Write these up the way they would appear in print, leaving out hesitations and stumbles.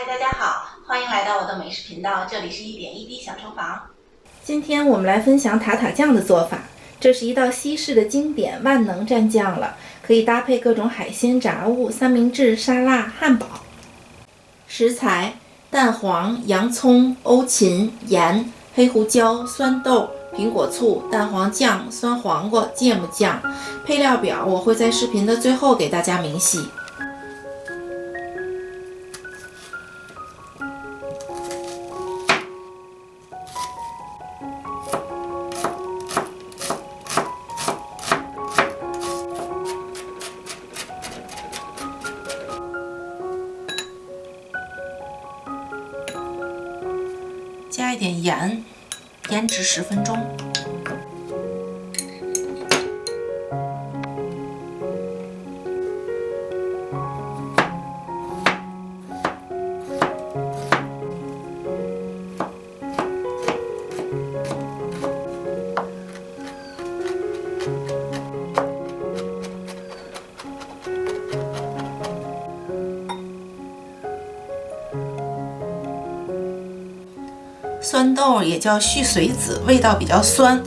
嗨，大家好，欢迎来到我的美食频道，这里是1点1滴小厨房。今天我们来分享塔塔酱的做法，这是一道西式的经典万能蘸酱了，可以搭配各种海鲜、炸物、三明治、沙拉、汉堡。食材：蛋黄、洋葱、欧芹、盐、黑胡椒、酸豆、苹果醋、蛋黄酱、酸黄瓜、芥末酱。配料表我会在视频的最后给大家明细。加一点盐，腌制10分钟。酸豆也叫絮髓子，味道比较酸。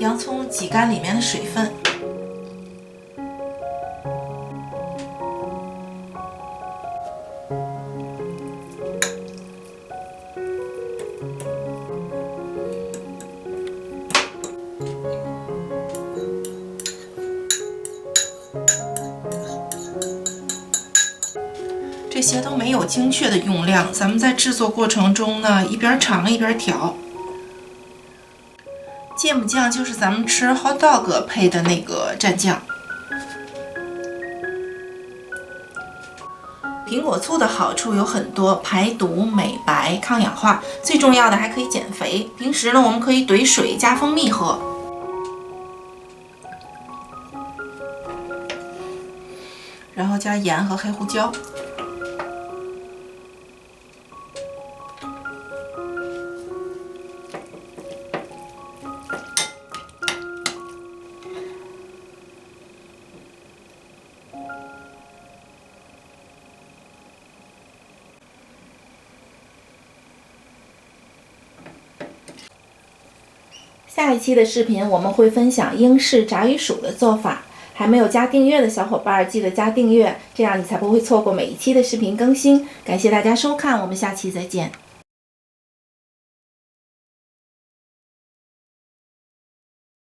洋葱挤干里面的水分，这些都没有精确的用量，咱们在制作过程中呢，一边尝一边调。芥末酱就是咱们吃 hot dog 配的那个蘸酱。苹果醋的好处有很多，排毒、美白、抗氧化，最重要的还可以减肥。平时呢，我们可以兑水加蜂蜜喝。然后加盐和黑胡椒。下一期的视频我们会分享英式炸鱼薯的做法，还没有加订阅的小伙伴记得加订阅，这样你才不会错过每一期的视频更新。感谢大家收看，我们下期再见。